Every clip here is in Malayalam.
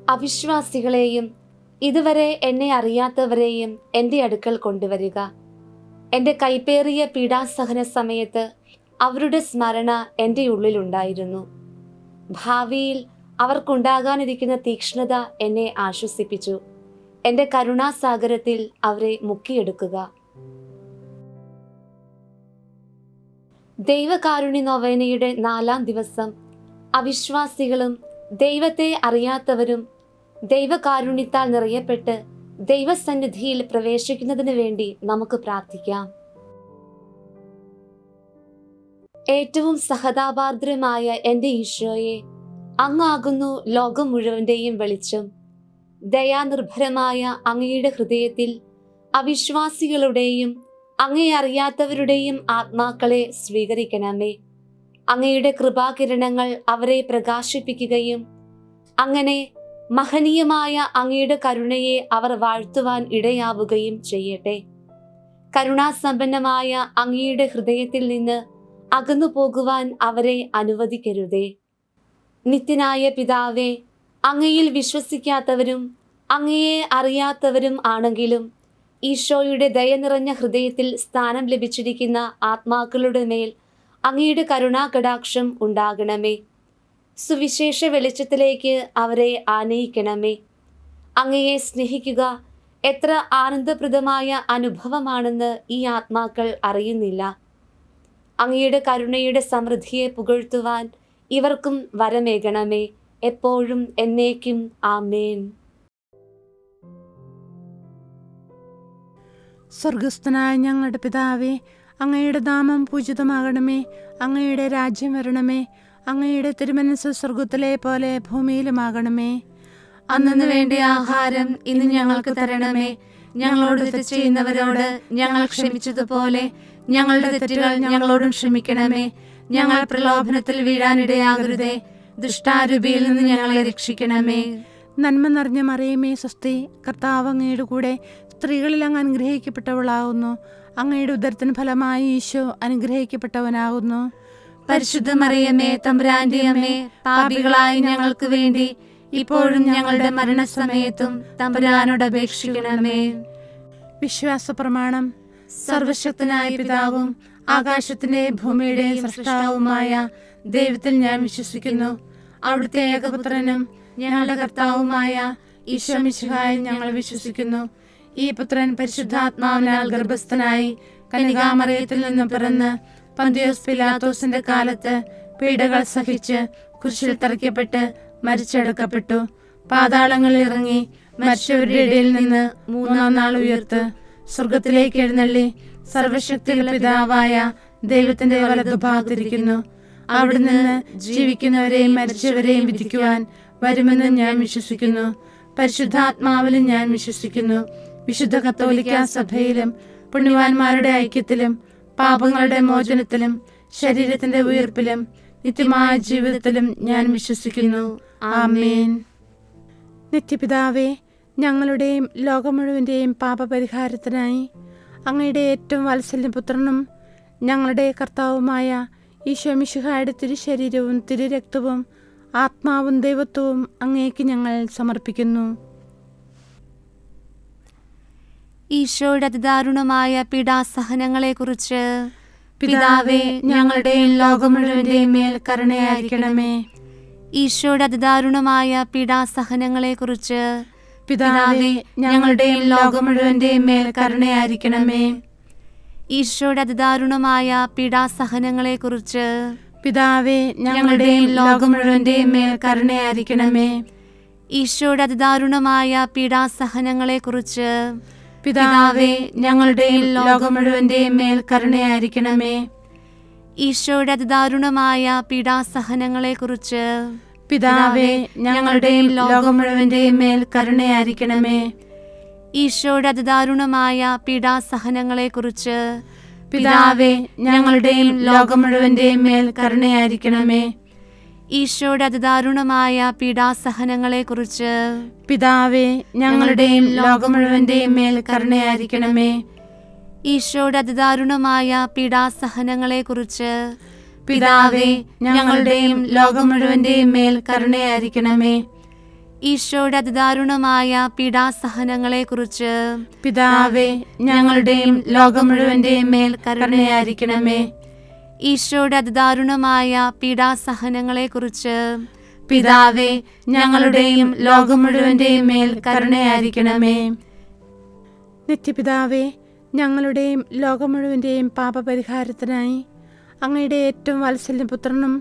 അവിശ്വാസികളെയും ഇതുവരെ എന്നെ അറിയാത്തവരെയും എൻ്റെ അടുക്കൽ കൊണ്ടുവരിക. എൻ്റെ കൈപ്പേറിയ പീഡാസഹന സമയത്ത് അവരുടെ സ്മരണ എൻ്റെ ഉള്ളിലുണ്ടായിരുന്നു. ഭാവിയിൽ അവർക്കുണ്ടാകാനിരിക്കുന്ന തീക്ഷ്ണത എന്നെ ആശ്വസിപ്പിച്ചു. എൻ്റെ കരുണാസാഗരത്തിൽ അവരെ മുക്കിയെടുക്കുക. ദൈവകാരുണ്യ നൊവേനയുടെ 4-ാം ദിവസം അവിശ്വാസികളും ദൈവത്തെ അറിയാത്തവരും ദൈവകാരുണ്യത്താൽ നിറയപ്പെട്ട് ദൈവസന്നിധിയിൽ പ്രവേശിക്കുന്നതിന് വേണ്ടി നമുക്ക് പ്രാർത്ഥിക്കാം. ഏറ്റവും സഹതാപാർദ്രമായ എൻ്റെ ഈശോയെ, അങ്ങാകുന്നു ലോകം മുഴുവൻ്റെയും വെളിച്ചം. ദയാനിർഭരമായ അങ്ങയുടെ ഹൃദയത്തിൽ അവിശ്വാസികളുടെയും അങ്ങയെ അറിയാത്തവരുടെയും ആത്മാക്കളെ സ്വീകരിക്കണമേ. അങ്ങയുടെ കൃപാകിരണങ്ങൾ അവരെ പ്രകാശിപ്പിക്കുകയും അങ്ങനെ മഹനീയമായ അങ്ങയുടെ കരുണയെ അവർ വാഴ്ത്തുവാൻ ഇടയാവുകയും ചെയ്യട്ടെ. കരുണാസമ്പന്നമായ അങ്ങയുടെ ഹൃദയത്തിൽ നിന്ന് അകന്നു പോകുവാൻ അവരെ അനുവദിക്കരുതേ. നിത്യനായ പിതാവേ, അങ്ങയിൽ വിശ്വസിക്കാത്തവരും അങ്ങയെ അറിയാത്തവരും ആണെങ്കിലും ഈശോയുടെ ദയ നിറഞ്ഞ ഹൃദയത്തിൽ സ്ഥാനം ലഭിച്ചിരിക്കുന്ന ആത്മാക്കളുടെ മേൽ അങ്ങയുടെ കരുണാകടാക്ഷം ഉണ്ടാകണമേ. സുവിശേഷ വെളിച്ചത്തിലേക്ക് അവരെ ആനയിക്കണമേ. അങ്ങയെ സ്നേഹിക്കുക എത്ര ആനന്ദപ്രദമായ അനുഭവമാണെന്ന് ഈ ആത്മാക്കൾ അറിയുന്നില്ല. അങ്ങയുടെ കരുണയുടെ സമൃദ്ധിയെ പുകഴ്ത്തുവാൻ ഇവർക്കും വരമേകണമേ. എപ്പോഴും എന്നേക്കും ആമേൻ. സ്വർഗസ്ഥനായ ഞങ്ങളുടെ പിതാവേ, അങ്ങയുടെ നാമം പൂജിതമാകണമേ. അങ്ങയുടെ രാജ്യം വരണമേ. അങ്ങയുടെ തിരുമനസ്സ് സ്വർഗത്തിലെ പോലെ ഭൂമിയിലുമാകണമേ. അന്നു വേണ്ട ആഹാരം ഇന്ന് ഞങ്ങൾക്ക് തരണമേ. ഞങ്ങളോട് തെറ്റ് ചെയ്യുന്നവരോട് ഞങ്ങൾ ക്ഷമിച്ചതുപോലെ ഞങ്ങളുടെ തെറ്റുകൾ ഞങ്ങളോടും ക്ഷമിക്കണമേ. ഞങ്ങൾ പ്രലോഭനത്തിൽ വീഴാനിടയാകരുതേ. ദുഷ്ടാരൂപിയിൽ നിന്ന് ഞങ്ങളെ രക്ഷിക്കണമേ. നന്മ നിറഞ്ഞ മറിയമേ സ്വസ്തി, കർത്താവ് അങ്ങയുടെ കൂടെ സ്ത്രീകളിൽ അങ്ങ് അനുഗ്രഹിക്കപ്പെട്ടവളാകുന്നു. അങ്ങയുടെ ഉദരത്തിന് ഫലമായി ഈശോ അനുഗ്രഹിക്കപ്പെട്ടവനാകുന്നു. പരിശുദ്ധ മറിയമേ, തമ്പുരാന്റെ അമ്മേ, പാപികളായ ഞങ്ങൾക്ക് വേണ്ടി ഇപ്പോഴും ഞങ്ങളുടെ മരണസമയത്തും തമ്പുരാനോട് അപേക്ഷിക്കണമേ. വിശ്വാസ പ്രമാണം. സർവശക്തനായ പിതാവും ആകാശത്തിന്റെ ഭൂമിയുടെ സൃഷ്ടാവുമായ ദൈവത്തിൽ ഞാൻ വിശ്വസിക്കുന്നു. അവിടുത്തെ ഏകപുത്രനും ഞങ്ങളുടെ കർത്താവുമായ ഈശോ മിശിഹായിൽ ഞങ്ങൾ വിശ്വസിക്കുന്നു. ഈ പുത്രൻ പരിശുദ്ധാത്മാവിനാൽ ഗർഭസ്ഥനായി കന്യകാമറിയത്തിൽ നിന്നും പിറന്ന് പന്തിയോസ് പിലാത്തോസിന്റെ കാലത്ത് പീഡകൾ സഹിച്ച് കുരിശിൽ തറയ്ക്കപ്പെട്ട് മരിച്ചടക്കപ്പെട്ടു. പാതാളങ്ങളിൽ ഇറങ്ങി മരിച്ചവരുടെ ഇടയിൽ നിന്ന് 3-ാം നാൾ ഉയർത്ത് സ്വർഗത്തിലേക്ക് എഴുന്നള്ളി സർവശക്തിയുള്ള പിതാവായ ദൈവത്തിന്റെ വലതുഭാഗത്തിരിക്കുന്നു. അവിടെ നിന്ന് ജീവിക്കുന്നവരെയും മരിച്ചവരെയും വിധിക്കുവാൻ വരുമെന്ന് ഞാൻ വിശ്വസിക്കുന്നു. പരിശുദ്ധാത്മാവിലും ഞാൻ വിശ്വസിക്കുന്നു. വിശുദ്ധ കത്തോലിക്ക സഭയിലും പുണ്യവാന്മാരുടെ ഐക്യത്തിലും പാപങ്ങളുടെ മോചനത്തിലും ശരീരത്തിന്റെ ഉയർപ്പിലും നിത്യമായ ജീവിതത്തിലും ഞാൻ വിശ്വസിക്കുന്നു. ആമേൻ. നിത്യപിതാവേ, ഞങ്ങളുടെയും ലോകം മുഴുവൻ്റെയും പാപപരിഹാരത്തിനായി അങ്ങയുടെ ഏറ്റവും വാത്സല്യപുത്രനും ഞങ്ങളുടെ കർത്താവുമായ ഈശോ മിശിഹായുടെ തിരുശരീരവും തിരുരക്തവും ആത്മാവും ദൈവത്വവും അങ്ങേക്ക് ഞങ്ങൾ സമർപ്പിക്കുന്നു. ഈശോയുടെ അതിദാരുണമായ പീഡാസഹനങ്ങളെക്കുറിച്ച് പിതാവേ, ഞങ്ങളുടെയും ലോകം മുഴുവന്റെയും മേൽ കരുണയായിരിക്കണമേ. ഈശോയുടെ അതിദാരുണമായ പീഡാസഹനങ്ങളെക്കുറിച്ച് പിതാവേ, ഞങ്ങളുടെയും ലോകം മുഴുവന്റെയും മേൽ കരുണയായിരിക്കണമേ. ഈശോയുടെ അതിദാരുണമായ പീഡാസഹനങ്ങളെക്കുറിച്ച് പിതാവേ, ഞങ്ങളുടെയും ലോകം മുഴുവന്റെയും മേൽ കരുണയായിരിക്കണമേ. ഈശോയുടെ അതിദാരുണമായ പീഡാസഹനങ്ങളെക്കുറിച്ച് പിതാവേ, ഞങ്ങളുടെയും ലോകം മുഴുവന്റെയും മേൽ കരുണയായിരിക്കണമേ. ഈശോയുടെ അതിദാരുണമായ പീഡാസഹനങ്ങളെക്കുറിച്ച് പിതാവേ, ഞങ്ങളുടെയും ലോകം മുഴുവന്റെയും മേൽ കരുണയായിരിക്കണമേ. ഈശോയുടെ അതിദാരുണമായ പീഡാസഹനങ്ങളെക്കുറിച്ച് പിതാവേ, ഞങ്ങളുടെയും ലോകം മുഴുവന്റെയും മേൽ കരുണയായിരിക്കണമേ. ഈശോയുടെ അതിദാരുണമായ പീഡാസഹനങ്ങളെക്കുറിച്ച് പിതാവേ, ഞങ്ങളുടെയും ലോകം മുഴുവന്റെയും മേൽ കരുണയായിരിക്കണമേ. ഈശോയുടെ അതിദാരുണമായ പീഡാസഹനങ്ങളെക്കുറിച്ച് പിതാവേ, ഞങ്ങളുടെയും ലോകം മുഴുവന്റെയും മേൽ കരുണയായിരിക്കണമേ. ഈശോയുടെ അതിദാരുണമായ പീഡാസഹനങ്ങളെക്കുറിച്ച് പിതാവേ, ഞങ്ങളുടെയും ലോകം മുഴുവന്റെയും മേൽ കരുണയായിരിക്കണമേ. ഈശോയുടെ അതിദാരുണമായ പീഡാസഹനങ്ങളെക്കുറിച്ച് പിതാവേ, ഞങ്ങളുടെയും ലോകം മുഴുവന്റെയും മേൽ കരുണയായിരിക്കണമേ. നിത്യപിതാവേ, ഞങ്ങളുടെയും ലോകം മുഴുവൻ്റെയും പാപപരിഹാരത്തിനായി അങ്ങയുടെ ഏറ്റവും വാത്സല്യപുത്രനും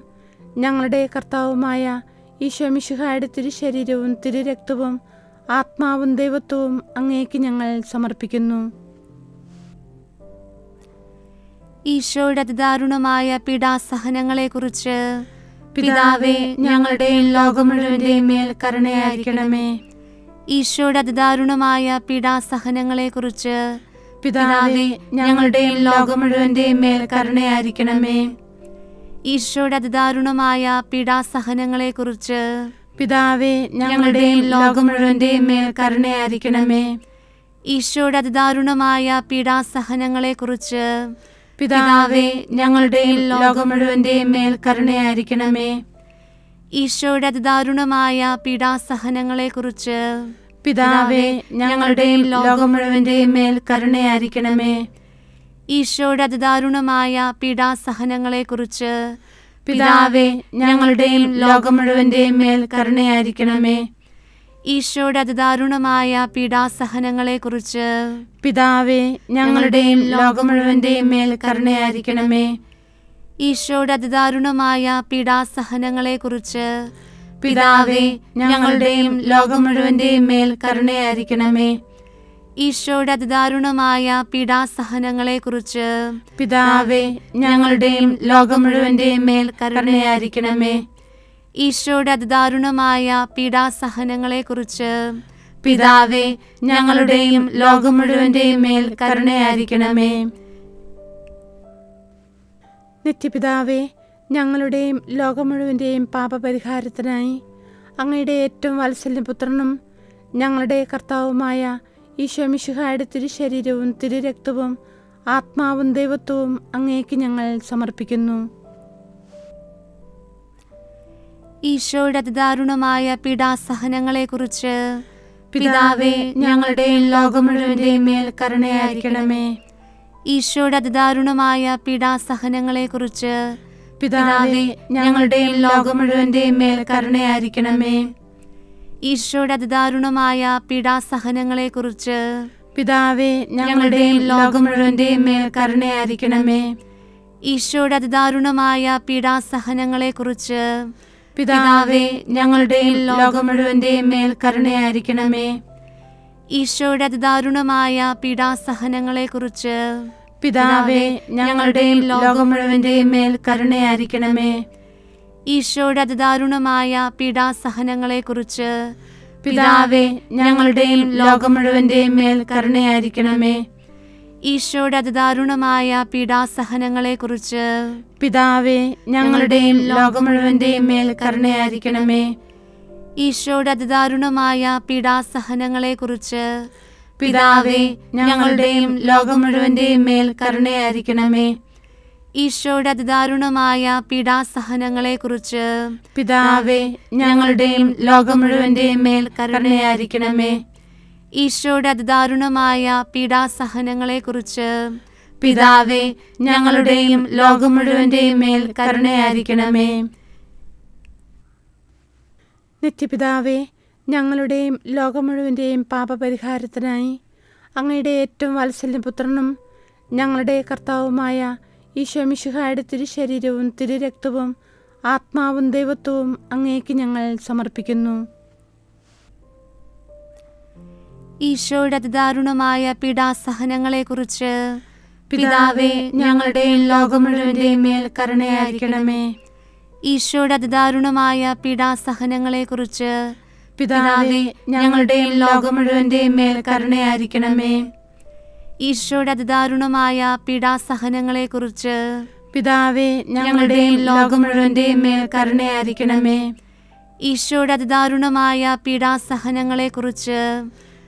ഞങ്ങളുടെ കർത്താവുമായ ഈശോ മിശിഹായുടെ തിരുശരീരവും തിരുരക്തവും ആത്മാവും ദൈവത്വവും അങ്ങേക്ക് ഞങ്ങൾ സമർപ്പിക്കുന്നു. ഈശോയുടെ അതിദാരുണമായ പീഡാസഹനങ്ങളെക്കുറിച്ച് പിതാവേ, ഞങ്ങളുടെയും ലോകം മുഴുവന്റെയും മേൽ കരുണയായിരിക്കണമേ. ഈശോയുടെ അതിദാരുണമായ പീഡാസഹനങ്ങളെക്കുറിച്ച് പിതാവേ, ഞങ്ങളുടെയും ലോകം മുഴുവന്റെയും മേൽ കരുണയായിരിക്കണമേ. ഈശോയുടെ അതിദാരുണമായ പീഡാസഹനങ്ങളെക്കുറിച്ച് പിതാവേ, ഞങ്ങളുടെയും ലോകം മുഴുവന്റെയും മേൽ കരുണയായിരിക്കണമേ. ഈശോയുടെ അതിദാരുണമായ പീഡാസഹനങ്ങളെക്കുറിച്ച് പിതാവേ, ഞങ്ങളുടെയും ലോകം മുഴുവന്റെയും മേൽ കരുണയായിരിക്കണമേ. ഈശോയുടെ അതിദാരുണമായ പീഡാസഹനങ്ങളെക്കുറിച്ച് പിതാവേ, ഞങ്ങളുടെയും ലോകം മുഴുവന്റെയും മേൽ കരുണയായിരിക്കണമേ. ഈശോയുടെ അതിദാരുണമായ പീഡാസഹനങ്ങളെക്കുറിച്ച് പിതാവേ, ഞങ്ങളുടെയും ലോകം മുഴുവന്റെയും മേൽ കരുണയായിരിക്കണമേ. ഈശോയുടെ അതിദാരുണമായ പീഡാസഹനങ്ങളെക്കുറിച്ച് പിതാവേ, ഞങ്ങളുടെയും ലോകം മുഴുവന്റെയും മേൽ കരുണയായിരിക്കണമേ. ഈശോയുടെ അതിദാരുണമായ പീഡാസഹനങ്ങളെക്കുറിച്ച് പിതാവേ, ഞങ്ങളുടെയും ലോകം മുഴുവന്റെയും മേൽ കരുണയായിരിക്കണമേ. ഈശോയുടെ അതിദാരുണമായ പീഡാസഹനങ്ങളെക്കുറിച്ച് പിതാവേ, ഞങ്ങളുടെയും ലോകം മുഴുവന്റെയും മേൽ കരുണയായിരിക്കണമേ. ഈശോയുടെ അതിദാരുണമായ പീഡാസഹനങ്ങളെക്കുറിച്ച് പിതാവേ, ഞങ്ങളുടെയും ലോകം മുഴുവന്റെയും മേൽ കരുണയായിരിക്കണമേ. നിത്യപിതാവേ, ഞങ്ങളുടെയും ലോകം മുഴുവൻ്റെയും പാപപരിഹാരത്തിനായി അങ്ങയുടെ ഏറ്റവും വാത്സല്യപുത്രനും ഞങ്ങളുടെ കർത്താവുമായ ഈശോ മിശിഹായുടെ തിരുശരീരവും തിരുരക്തവും ആത്മാവും ദൈവത്വവും അങ്ങേക്ക് ഞങ്ങൾ സമർപ്പിക്കുന്നു. ഈശോയുടെ അതിദാരുണമായ പീഡാസഹനങ്ങളെക്കുറിച്ച് പിതാവേ, ഞങ്ങളുടെയും ലോകം മുഴുവന്റെയും മേൽ കരുണയായിരിക്കണമേ. ഈശോയുടെ അതിദാരുണമായ പീഡാസഹനങ്ങളെക്കുറിച്ച് പിതാവേ, ഞങ്ങളുടെയും ലോകം മുഴുവന്റെയും മേൽ കരുണയായിരിക്കണമേ. ഈശോയുടെ അതിദാരുണമായ പീഡാസഹനങ്ങളെക്കുറിച്ച് പിതാവേ, ഞങ്ങളുടെയും ലോകം മുഴുവന്റെയും മേൽ കരുണയായിരിക്കണമേ. ഈശോയുടെ അതിദാരുണമായ പീഡാസഹനങ്ങളെക്കുറിച്ച് പിതാവേ, ഞങ്ങളുടെയും ലോകം മുഴുവന്റെയും മേൽ കരുണയായിരിക്കണമേ. ഈശോയുടെ അതിദാരുണമായ പീഡാസഹനങ്ങളെക്കുറിച്ച് പിതാവേ, ഞങ്ങളുടെയും ലോകം മുഴുവന്റെയും മേൽ കരുണയായിരിക്കണമേ. ഈശോയുടെ അതിദാരുണമായ പീഡാസഹനങ്ങളെക്കുറിച്ച് പിതാവേ, ഞങ്ങളുടെയും ലോകം മുഴുവന്റെയും മേൽ കരുണയായിരിക്കണമേ. ഈശോയുടെ അതിദാരുണമായ പീഡാസഹനങ്ങളെക്കുറിച്ച് പിതാവേ, ഞങ്ങളുടെയും ലോകം മുഴുവന്റെയും മേൽ കരുണയായിരിക്കണമേ. ഈശോയുടെ അതിദാരുണമായ പീഡാസഹനങ്ങളെക്കുറിച്ച് പിതാവേ, ഞങ്ങളുടെയും ലോകം മുഴുവന്റെയും മേൽ കരുണയായിരിക്കണമേ. ഈശോയുടെ അതിദാരുണമായ പീഡാസഹനങ്ങളെക്കുറിച്ച് പിതാവേ, ഞങ്ങളുടെയും ലോകം മുഴുവന്റെയും മേൽ കരുണയായിരിക്കണമേ. ഈശോയുടെ അതിദാരുണമായ പീഡാസഹനങ്ങളെക്കുറിച്ച് പിതാവേ, ഞങ്ങളുടെയും ലോകം മുഴുവന്റെയും മേൽ കരുണയായിരിക്കണമേ. നിത്യപിതാവേ, ഞങ്ങളുടെയും ലോകം മുഴുവൻ്റെയും പാപപരിഹാരത്തിനായി അങ്ങയുടെ ഏറ്റവും വാത്സല്യപുത്രനും ഞങ്ങളുടെ കർത്താവുമായ ഈശോ മിശിഹായുടെ തിരുശരീരവും തിരുരക്തവും ആത്മാവും ദൈവത്വവും അങ്ങേക്ക് ഞങ്ങൾ സമർപ്പിക്കുന്നു. ഈശോയുടെ അതിദാരുണമായ പീഡാസഹനങ്ങളെക്കുറിച്ച് പിതാവേ, ഞങ്ങളുടെയും ലോകം മുഴുവന്റെയും മേൽ കരുണയായിരിക്കണമേ. ഈശോയുടെ അതിദാരുണമായ പീഡാസഹനങ്ങളെക്കുറിച്ച് പിതാവേ, ഞങ്ങളുടെയും ലോകം മുഴുവന്റെയും മേൽ കരുണയായിരിക്കണമേ. ഈശോയുടെ അതിദാരുണമായ പീഡാസഹനങ്ങളെക്കുറിച്ച് പിതാവേ, ഞങ്ങളുടെയും ലോകം മുഴുവന്റെയും മേൽ കരുണയായിരിക്കണമേ. ഈശോയുടെ അതിദാരുണമായ പീഡാസഹനങ്ങളെക്കുറിച്ച്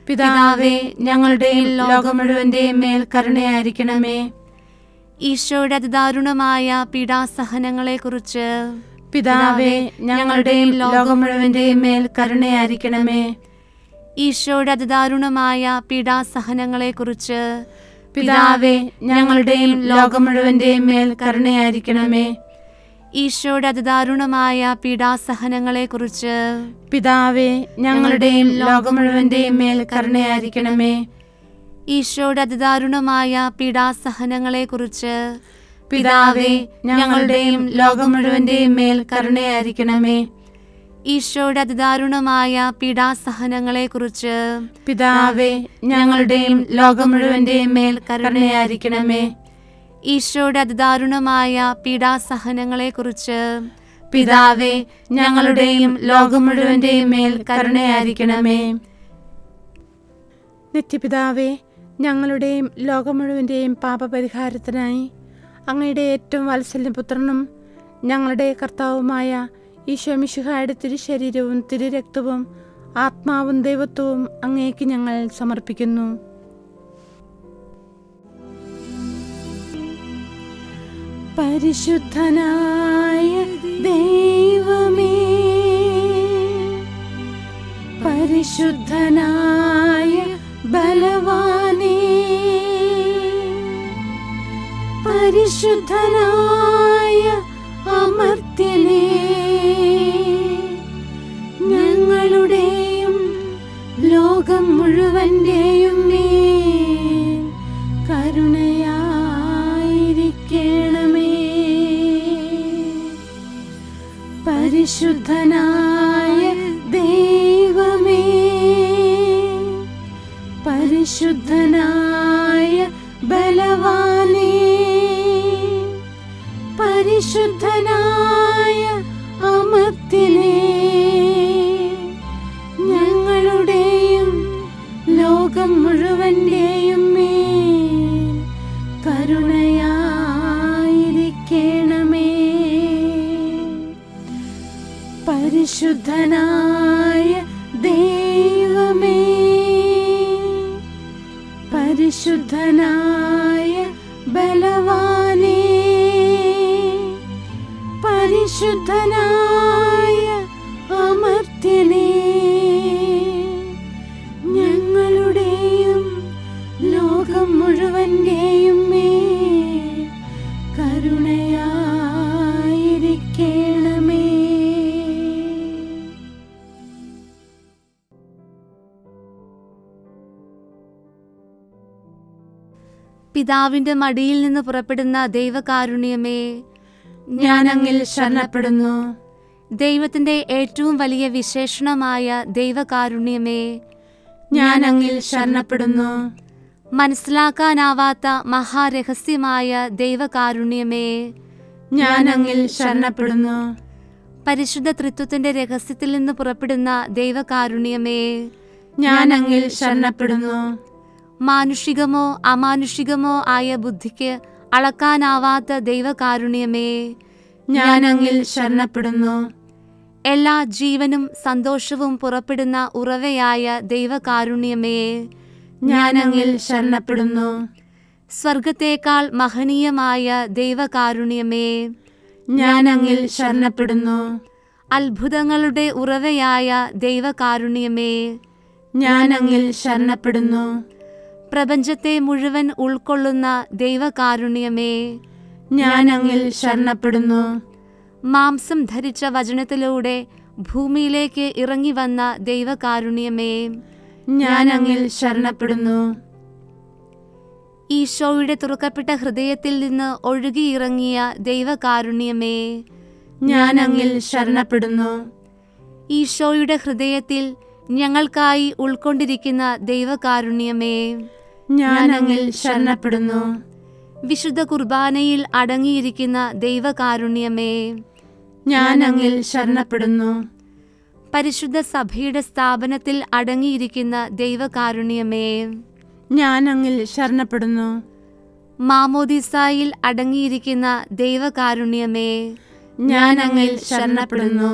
പിതാവേ, ഞങ്ങളുടെയും ലോകം മുഴുവന്റെയും മേൽ കരുണയായിരിക്കണമേ. ഈശോയുടെ അതിദാരുണമായ പീഡാസഹനങ്ങളെക്കുറിച്ച് പിതാവേ, ഞങ്ങളുടെയും ലോകം മുഴുവന്റെയും മേൽ കരുണയായിരിക്കണമേ. ഈശോയുടെ അതിദാരുണമായ പീഡാസഹനങ്ങളെക്കുറിച്ച് പിതാവേ, ഞങ്ങളുടെയും ലോകം മുഴുവന്റെയും മേൽ കരുണയായിരിക്കണമേ. ഈശോയുടെ അതിദാരുണമായ പീഡാസഹനങ്ങളെക്കുറിച്ച് പിതാവേ, ഞങ്ങളുടെയും ലോകം മുഴുവന്റെയും മേൽ കരുണയായിരിക്കണമേ. ഈശോയുടെ അതിദാരുണമായ പീഡാസഹനങ്ങളെക്കുറിച്ച് പിതാവേ, ഞങ്ങളുടെയും ലോകം മുഴുവന്റെയും മേൽ കരുണയായിരിക്കണമേ. ഈശോയുടെ അതിദാരുണമായ പീഡാസഹനങ്ങളെക്കുറിച്ച് പിതാവേ, ഞങ്ങളുടെയും ലോകം മുഴുവന്റെയും മേൽ കരുണയായിരിക്കണമേ. ഈശോയുടെ അതിദാരുണമായ പീഡാസഹനങ്ങളെക്കുറിച്ച് പിതാവേ, ഞങ്ങളുടെയും ലോകം മുഴുവന്റെയും മേൽ കരുണയായിരിക്കണമേ. നിത്യപിതാവേ, ഞങ്ങളുടെയും ലോകം മുഴുവൻ്റെയും പാപപരിഹാരത്തിനായി അങ്ങയുടെ ഏറ്റവും വാത്സല്യപുത്രനും ഞങ്ങളുടെ കർത്താവുമായ ഈശോ മിശിഹായുടെ തിരുശരീരവും തിരുരക്തവും ആത്മാവും ദൈവത്വവും അങ്ങേക്ക് ഞങ്ങൾ സമർപ്പിക്കുന്നു. പരിശുദ്ധനായ ദൈവമേ, പരിശുദ്ധനായ ബലവാനേ, പരിശുദ്ധനായ അമർത്യനേ, ഞങ്ങളുടെയും ലോകം മുഴുവന്റെയും മേൽ കരുണയായിരിക്കണമേ. പരിശുദ്ധനായ ദൈവമേ, പരിശുദ്ധനായ ബലവാനേ, പരിശുദ്ധനായ അമർത്യനേ, ഞങ്ങളുടെയും ലോകം മുഴുവന്റെയും മേൽ കരുണയായിരിക്കണമേ. പരിശുദ്ധനായ ദൈവമേ, പരിശുദ്ധനായ ബലവാനേ, പരിശുദ്ധനായ അമർത്യനേ, ഞങ്ങളുടെയും ലോകം മുഴുവന്റെയും മേൽ കരുണയായിരിക്കണമേ. പിതാവിന്റെ മടിയിൽ നിന്ന് പുറപ്പെടുന്ന ദൈവകാരുണ്യമേ, ഞാൻ അങ്ങിൽ ശരണപ്പെടുന്നു. ദൈവത്തിന്റെ ഏറ്റവും വലിയ വിശേഷണമായ ദൈവകാരുണ്യമേ, ഞാൻ അങ്ങിൽ ശരണപ്പെടുന്നു. മനസ്സിലാക്കാനാവാത്ത മഹാരഹസ്യമായ ദൈവകാരുണ്യമേ, ഞാൻ അങ്ങിൽ ശരണപ്പെടുന്നു. പരിശുദ്ധ ത്രിത്വത്തിന്റെ രഹസ്യത്തിൽ നിന്ന് പുറപ്പെടുന്ന ദൈവകാരുണ്യമേ, ഞാൻ അങ്ങിൽ ശരണപ്പെടുന്നു. മാനുഷികമോ അമാനുഷികമോ ആയ ബുദ്ധിക്ക് അളക്കാനാവാത്ത ദൈവകാരുണ്യമേ, ഞാൻ അങ്ങിൽ ശരണപ്പെടുന്നു. എല്ലാ ജീവനും സന്തോഷവും പുറപ്പെടുന്ന ഉറവയായ ദൈവകാരുണ്യമേ, ഞാൻ അങ്ങിൽ ശരണപ്പെടുന്നു. സ്വർഗത്തേക്കാൾ മഹനീയമായ ദൈവകാരുണ്യമേ, ഞാൻ അങ്ങിൽ ശരണപ്പെടുന്നു. അത്ഭുതങ്ങളുടെ ഉറവയായ ദൈവകാരുണ്യമേ, ഞാൻ അങ്ങിൽ ശരണപ്പെടുന്നു. പ്രപഞ്ചത്തെ മുഴുവൻ ഉൾക്കൊള്ളുന്ന ദൈവകാരുണ്യമേ, ഞാൻ അങ്ങിൽ ശരണപ്പെടുന്നു. മാംസം ധരിച്ച വചനത്തിലൂടെ ഭൂമിയിലേക്ക് ഇറങ്ങി വന്ന ദൈവകാരുണ്യമേ, ഞാൻ അങ്ങിൽ ശരണപ്പെടുന്നു. ഈശോയുടെ തുറക്കപ്പെട്ട ഹൃദയത്തിൽ നിന്ന് ഒഴുകിയിറങ്ങിയ ദൈവകാരുണ്യമേ, ഞാൻ അങ്ങിൽ ശരണപ്പെടുന്നു. ഈശോയുടെ ഹൃദയത്തിൽ ഞങ്ങൾക്കായി ഉൾക്കൊണ്ടിരിക്കുന്ന ദൈവകാരുണ്യമേ, ഞാൻ അങ്ങിൽ ശരണപ്പെടുന്നു. വിശുദ്ധ കുർബാനയിൽ അടങ്ങിയിരിക്കുന്ന ദൈവകാരുണ്യമേ, ഞാൻ അങ്ങിൽ ശരണപ്പെടുന്നു. പരിശുദ്ധ സഭയുടെ സ്ഥാപനത്തിൽ അടങ്ങിയിരിക്കുന്ന ദൈവകാരുണ്യമേ, ഞാൻ അങ്ങിൽ ശരണപ്പെടുന്നു. മാമോദീസായിൽ അടങ്ങിയിരിക്കുന്ന ദൈവകാരുണ്യമേ, ഞാൻ അങ്ങിൽ ശരണപ്പെടുന്നു.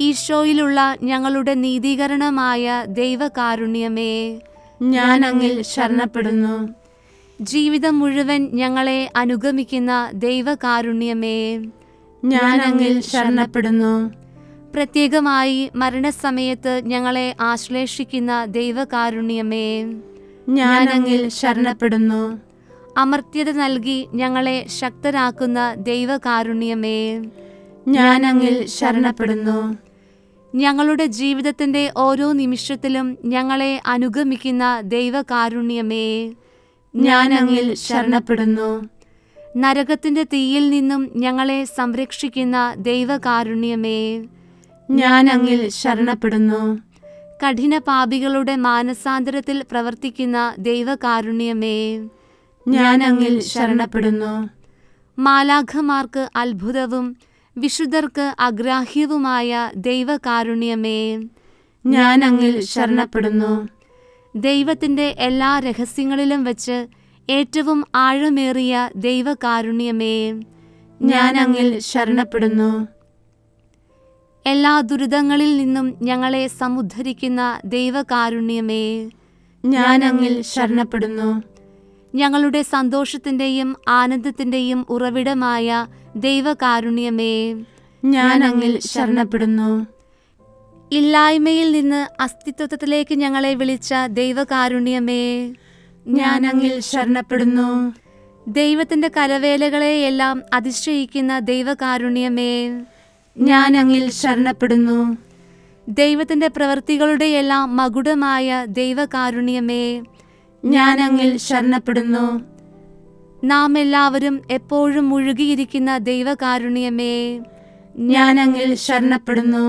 ഈശോയിലുള്ള ഞങ്ങളുടെ നീതീകരണമായ ദൈവകാരുണ്യമേ, ഞാൻ അങ്ങിൽ ശരണപ്പെടുന്നു. ജീവിതം മുഴുവൻ ഞങ്ങളെ അനുഗമിക്കുന്ന ദൈവകാരുണ്യമേ, ഞാൻ അങ്ങിൽ ശരണപ്പെടുന്നു. പ്രത്യേകമായി മരണസമയത്ത് ഞങ്ങളെ ആശ്ലേഷിക്കുന്ന ദൈവകാരുണ്യമേ, ഞാൻ അങ്ങിൽ ശരണപ്പെടുന്നു. അമർത്യത നൽകി ഞങ്ങളെ ശക്തരാക്കുന്ന ദൈവകാരുണ്യമേ, ഞാൻ അങ്ങിൽ ശരണപ്പെടുന്നു. ഞങ്ങളുടെ ജീവിതത്തിന്റെ ഓരോ നിമിഷത്തിലും ഞങ്ങളെ അനുഗമിക്കുന്ന ദൈവകാരുണ്യമേ, ഞാൻ അങ്ങിൽ ശരണപ്പെടുന്നു. നരകത്തിന്റെ തീയിൽ നിന്നും ഞങ്ങളെ സംരക്ഷിക്കുന്ന ദൈവകാരുണ്യമേ, ഞാൻ അങ്ങിൽ ശരണപ്പെടുന്നു. കഠിന പാപികളുടെ മാനസാന്തരത്തിൽ പ്രവർത്തിക്കുന്ന ദൈവകാരുണ്യമേ, ഞാൻ അങ്ങിൽ ശരണപ്പെടുന്നു. മാലാഖമാർക്ക് അത്ഭുതവും വിശുദ്ധർക്ക് അഗ്രാഹ്യവുമായ ദൈവകാരുണ്യമേ, ഞാൻ അങ്ങിൽ ശരണപ്പെടുന്നു. ദൈവത്തിന്റെ എല്ലാ രഹസ്യങ്ങളിലും വച്ച് ഏറ്റവും ആഴമേറിയ ദൈവകാരുണ്യമേ, ഞാൻ അങ്ങിൽ ശരണപ്പെടുന്നു. എല്ലാ ദുരിതങ്ങളിൽ നിന്നും ഞങ്ങളെ സമുദ്ധരിക്കുന്ന ദൈവകാരുണ്യമേ, ഞാൻ അങ്ങിൽ ശരണപ്പെടുന്നു. ഞങ്ങളുടെ സന്തോഷത്തിന്റെയും ആനന്ദത്തിന്റെയും ഉറവിടമായ ദൈവകാരുണ്യമേ, ഞാൻ അങ്ങിൽ ശരണപ്പെടുന്നു. ഇല്ലായ്മയിൽ നിന്ന് അസ്തിത്വത്തിലേക്ക് ഞങ്ങളെ വിളിച്ച ദൈവകാരുണ്യമേ, ഞാൻ അങ്ങിൽ ശരണപ്പെടുന്നു. ദൈവത്തിന്റെ കരവേലകളെയെല്ലാം അതിശയിക്കുന്ന ദൈവകാരുണ്യമേ, ഞാൻ അങ്ങിൽ ശരണപ്പെടുന്നു. ദൈവത്തിന്റെ പ്രവൃത്തികളുടെയെല്ലാം മകുടമായ ദൈവകാരുണ്യമേ, ഞാൻ അങ്ങിൽ ശരണപ്പെടുന്നു. നാം എല്ലാവരും എപ്പോഴും മുഴുകിയിരിക്കുന്ന ദൈവകാരുണ്യമേ, ഞാൻ അങ്ങിൽ ശരണപ്പെടുന്നു.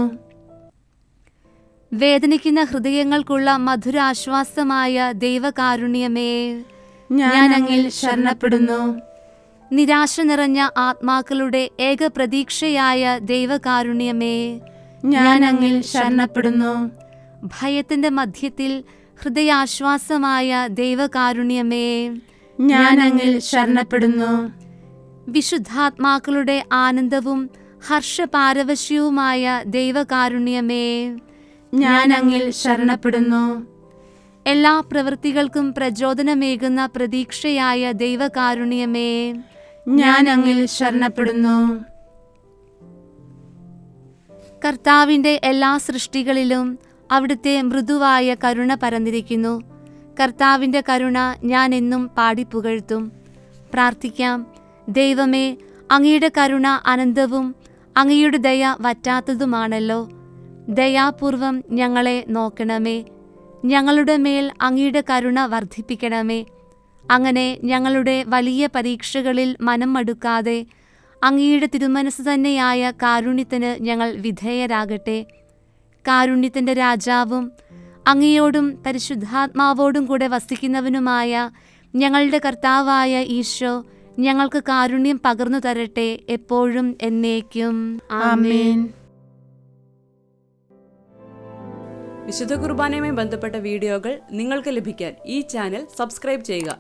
വേദനിക്കുന്ന ഹൃദയങ്ങൾക്കുള്ള മധുരാശ്വാസമായ ദൈവകാരുണ്യമേ, ഞാൻ അങ്ങിൽ ശരണപ്പെടുന്നു. നിരാശ നിറഞ്ഞ ആത്മാക്കളുടെ ഏക പ്രതീക്ഷയായ ദൈവകാരുണ്യമേ, ഞാൻ അങ്ങിൽ ശരണപ്പെടുന്നു. ഭയത്തിന്റെ മധ്യത്തിൽ ഹൃദയാശ്വാസമായ ദൈവകാരുണ്യമേ, ഞാൻ അങ്ങിൽ ശരണപ്പെടുന്നു. വിശുദ്ധാത്മാക്കളുടെ ആനന്ദവും ഹർഷപാരവശ്യവുമായ ദൈവകാരുണ്യമേ, ഞാൻ അങ്ങിൽ ശരണപ്പെടുന്നു. എല്ലാ പ്രവൃത്തികൾക്കും പ്രചോദനമേകുന്ന പ്രതീക്ഷയായ ദൈവകാരുണ്യമേ, ഞാൻ അങ്ങിൽ ശരണപ്പെടുന്നു. കർത്താവിന്റെ എല്ലാ സൃഷ്ടികളിലും അവിടുത്തെ മൃദുവായ കരുണ പരന്നിരിക്കുന്നു. കർത്താവിന്റെ കരുണ ഞാൻ എന്നും പാടിപ്പുകഴ്ത്തും. പ്രാർത്ഥിക്കാം. ദൈവമേ, അങ്ങയുടെ കരുണ അനന്തവും അങ്ങയുടെ ദയ വറ്റാത്തതുമാണല്ലോ. ദയാപൂർവം ഞങ്ങളെ നോക്കണമേ. ഞങ്ങളുടെ മേൽ അങ്ങയുടെ കരുണ വർദ്ധിപ്പിക്കണമേ. അങ്ങനെ ഞങ്ങളുടെ വലിയ പരീക്ഷകളിൽ മനം മടുക്കാതെ അങ്ങയുടെ തിരുമനസ് തന്നെയായ കാരുണ്യത്തിന് ഞങ്ങൾ വിധേയരാകട്ടെ. കാരുണ്യത്തിൻ്റെ രാജാവും അങ്ങയോടും പരിശുദ്ധാത്മാവോടും കൂടെ വസിക്കുന്നവനുമായ ഞങ്ങളുടെ കർത്താവായ ഈശോ ഞങ്ങൾക്ക് കാരുണ്യം പകർന്നു തരട്ടെ, എപ്പോഴും എന്നേക്കും. ആമേൻ. വിശുദ്ധ കുർബാനയുമായി ബന്ധപ്പെട്ട വീഡിയോകൾ നിങ്ങൾക്ക് ലഭിക്കാൻ ഈ ചാനൽ സബ്സ്ക്രൈബ് ചെയ്യുക.